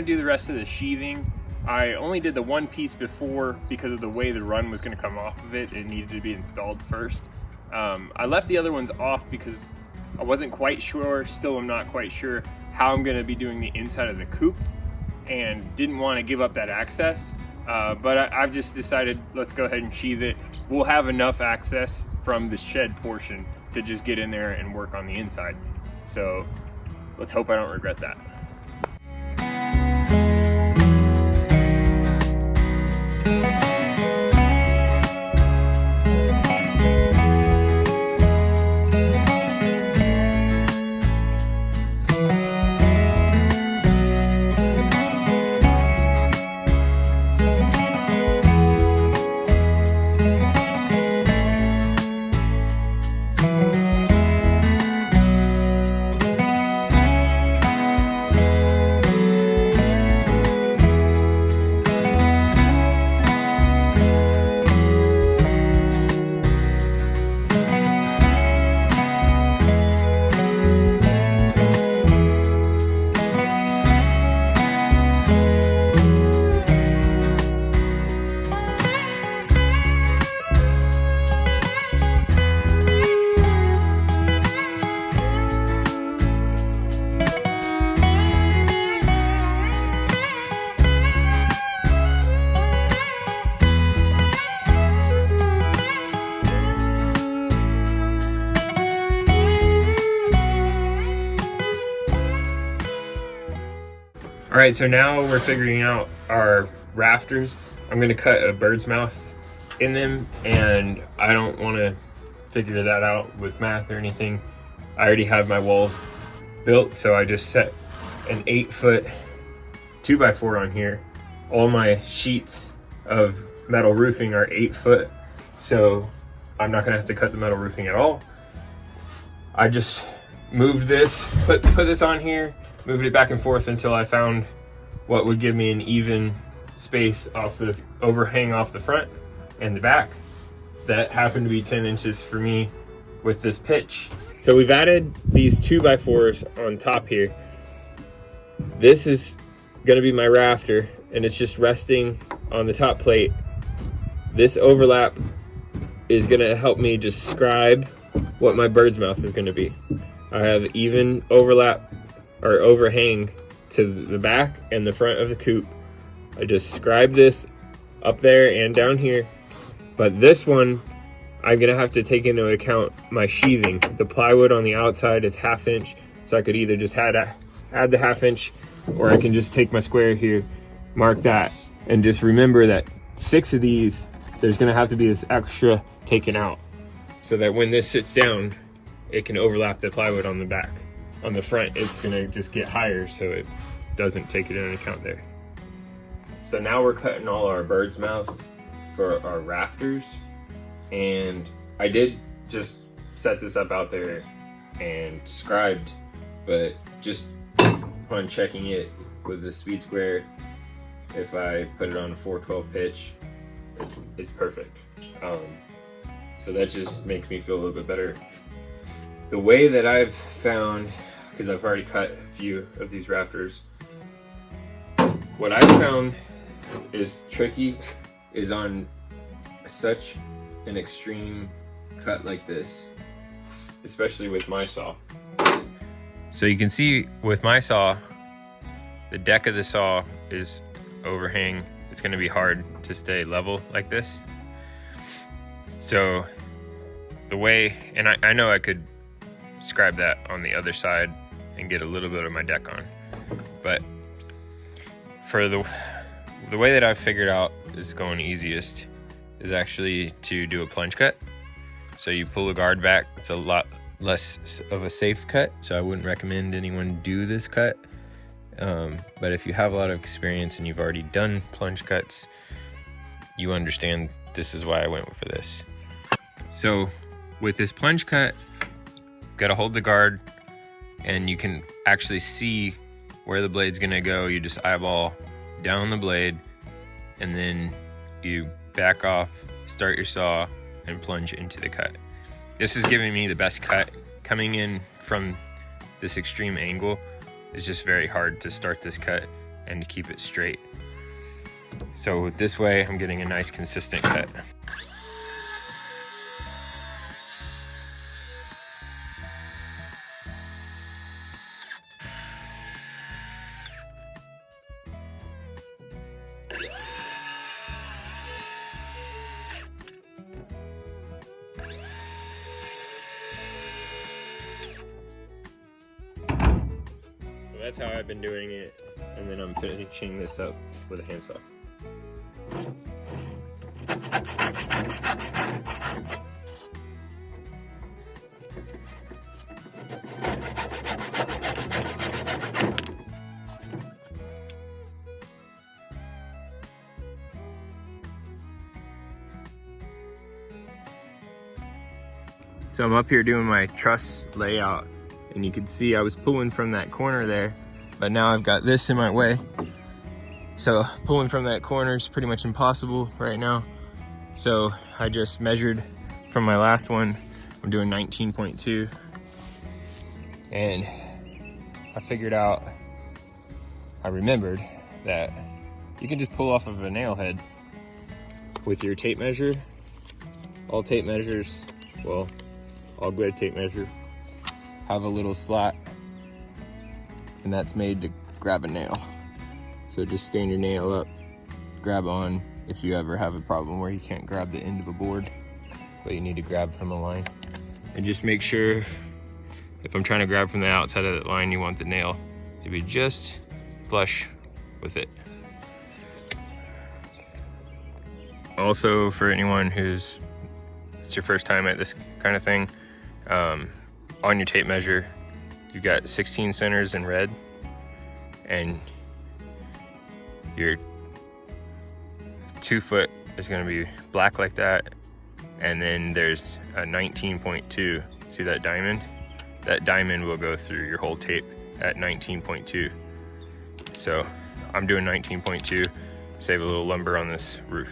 to do the rest of the sheathing. I only did the one piece before because of the way the run was going to come off of it. It needed to be installed first. I left the other ones off because I wasn't quite sure, still I'm not quite sure how I'm going to be doing the inside of the coop, and didn't want to give up that access. But I've just decided, let's go ahead and sheathe it. We'll have enough access from the shed portion to just get in there and work on the inside. So let's hope I don't regret that. All right, so now we're figuring out our rafters. I'm gonna cut a bird's mouth in them, and I don't wanna figure that out with math or anything. I already have my walls built, so I just set an 8-foot 2x4 on here. All my sheets of metal roofing are 8 foot, so I'm not gonna have to cut the metal roofing at all. I just moved this, put this on here, moved it back and forth until I found what would give me an even space off the overhang off the front and the back. That happened to be 10 inches for me with this pitch. So we've added these 2x4s on top here. This is gonna be my rafter, and it's just resting on the top plate. This overlap is gonna help me describe what my bird's mouth is gonna be. I have even overlap or overhang to the back and the front of the coop. I just scribed this up there and down here, but this one I'm gonna have to take into account my sheathing. The plywood on the outside is 1/2 inch, so I could either just add the 1/2 inch, or I can just take my square here, mark that, and just remember that 6 of these, there's gonna have to be this extra taken out, so that when this sits down, it can overlap the plywood on the back. On the front, it's gonna just get higher, so it doesn't take it into account there. So now we're cutting all our bird's mouths for our rafters, and I did just set this up out there and scribed, but just upon checking it with the speed square, if I put it on a 412 pitch, it's perfect. So that just makes me feel a little bit better. The way that I've found, because I've already cut a few of these rafters, what I've found is tricky is on such an extreme cut like this, especially with my saw. So you can see with my saw, the deck of the saw is overhang. It's gonna be hard to stay level like this. So the way, and I know I could scribe that on the other side and get a little bit of my deck on, but for the way that I've figured out is going easiest is actually to do a plunge cut. So you pull the guard back. It's a lot less of a safe cut, so I wouldn't recommend anyone do this cut. But if you have a lot of experience and you've already done plunge cuts, you understand this is why I went for this. So with this plunge cut, gotta hold the guard, and you can actually see where the blade's gonna go. You just eyeball down the blade, and then you back off, start your saw, and plunge into the cut. This is giving me the best cut. Coming in from this extreme angle is just very hard to start this cut and to keep it straight. So this way I'm getting a nice consistent cut. That's how I've been doing it, and then I'm finishing this up with a handsaw. So I'm up here doing my truss layout, and you can see I was pulling from that corner there, but now I've got this in my way. So pulling from that corner is pretty much impossible right now. So I just measured from my last one. I'm doing 19.2, and I remembered that you can just pull off of a nail head with your tape measure. All tape measures, well, all good tape measure have a little slot, and that's made to grab a nail. So just stand your nail up, grab on if you ever have a problem where you can't grab the end of a board, but you need to grab from a line. And just make sure, if I'm trying to grab from the outside of that line, you want the nail to be just flush with it. Also, for anyone it's your first time at this kind of thing, on your tape measure, you got 16 centers in red, and your 2 foot is going to be black like that, and then there's a 19.2. See that diamond? That diamond will go through your whole tape at 19.2. So I'm doing 19.2, save a little lumber on this roof.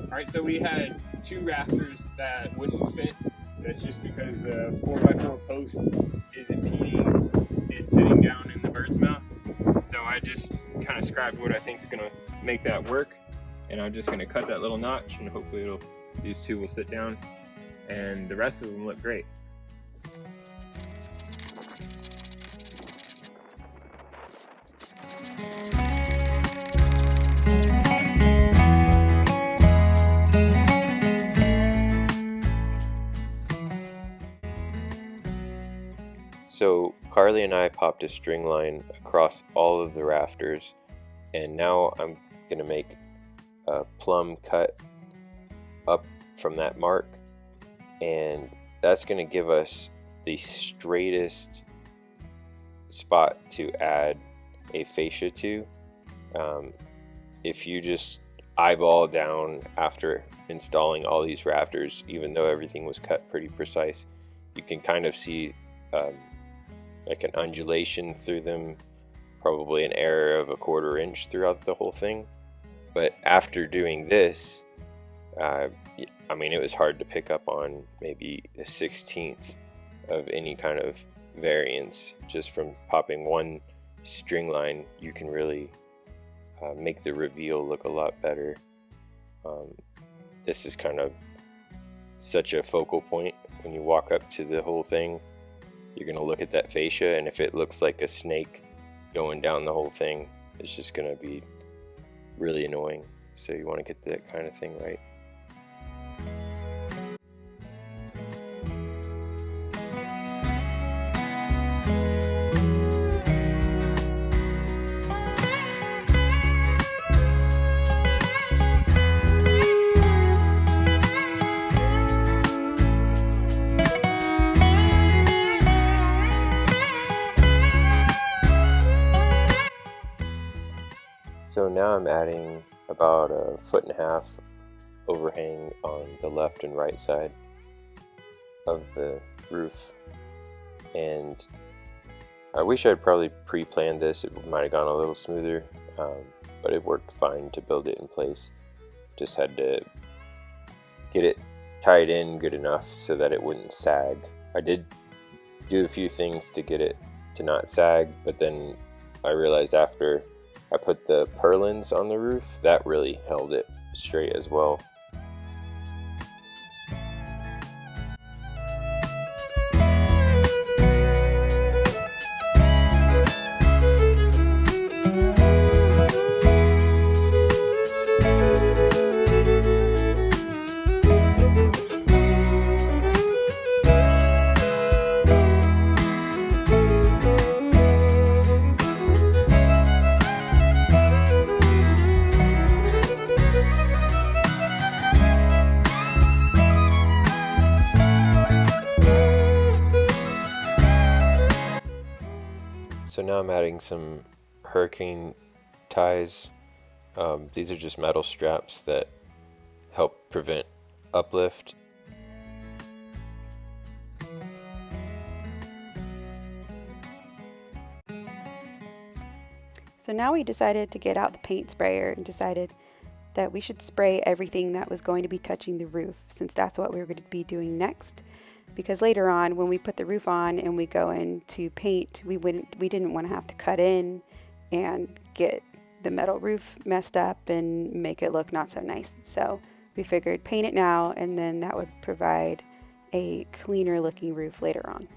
Alright, so we had 2 rafters that wouldn't fit. That's just because the 4x4 post is impeding it sitting down in the bird's mouth. So I just kind of scribed what I think is going to make that work. And I'm just going to cut that little notch, and hopefully these 2 will sit down, and the rest of them look great. So Carly and I popped a string line across all of the rafters, and now I'm going to make a plumb cut up from that mark, and that's going to give us the straightest spot to add a fascia to. If you just eyeball down after installing all these rafters, even though everything was cut pretty precise, you can kind of see like an undulation through them probably an error of 1/4 inch throughout the whole thing. But after doing this, I mean, it was hard to pick up on maybe a 1/16 of any kind of variance. Just from popping one string line, you can really make the reveal look a lot better. This is kind of such a focal point. When you walk up to the whole thing, you're going to look at that fascia, and if it looks like a snake going down the whole thing, it's just going to be really annoying. So you want to get that kind of thing right. So now I'm adding about 1.5 foot overhang on the left and right side of the roof, and I wish I'd probably pre-planned this. It might have gone a little smoother, but it worked fine to build it in place. Just had to get it tied in good enough so that it wouldn't sag. I did do a few things to get it to not sag, but then I realized after I put the purlins on the roof, that really held it straight as well. So now I'm adding some hurricane ties. These are just metal straps that help prevent uplift. So now we decided to get out the paint sprayer and decided that we should spray everything that was going to be touching the roof, since that's what we were going to be doing next. Because later on, when we put the roof on and we go in to paint, we didn't want to have to cut in and get the metal roof messed up and make it look not so nice. So we figured paint it now, and then that would provide a cleaner looking roof later on.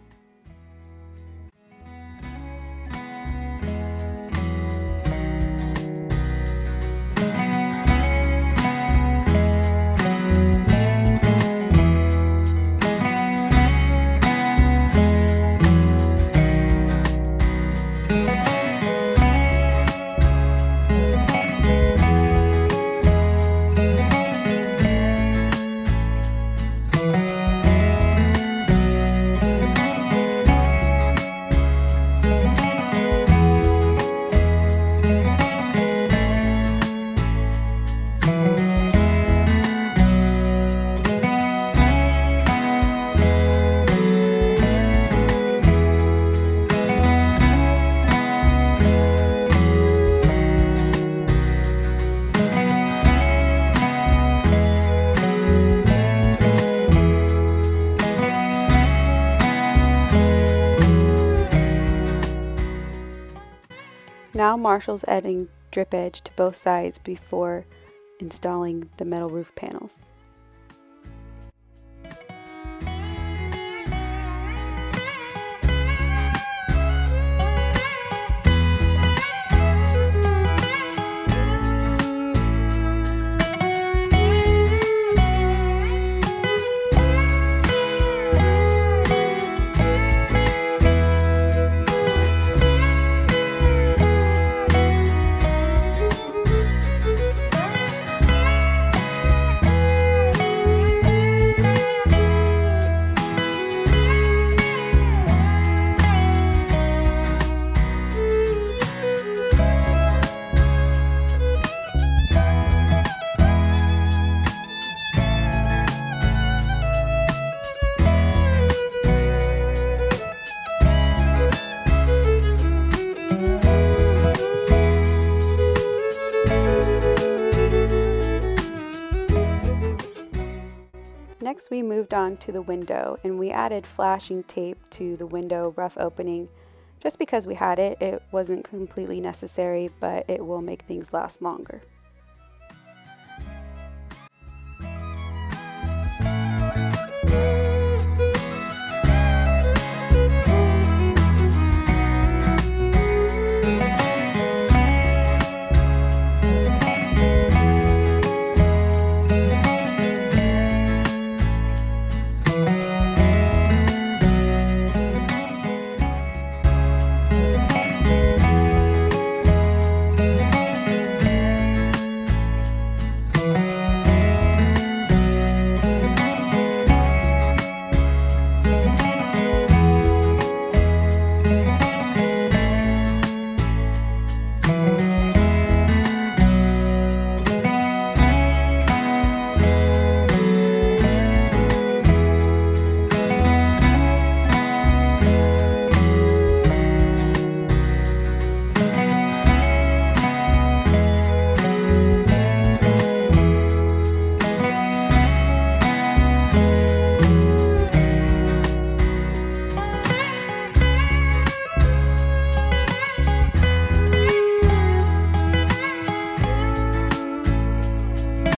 Now Marshall's adding drip edge to both sides before installing the metal roof panels. Next, we moved on to the window, and we added flashing tape to the window rough opening. Just because we had it, it wasn't completely necessary, but it will make things last longer.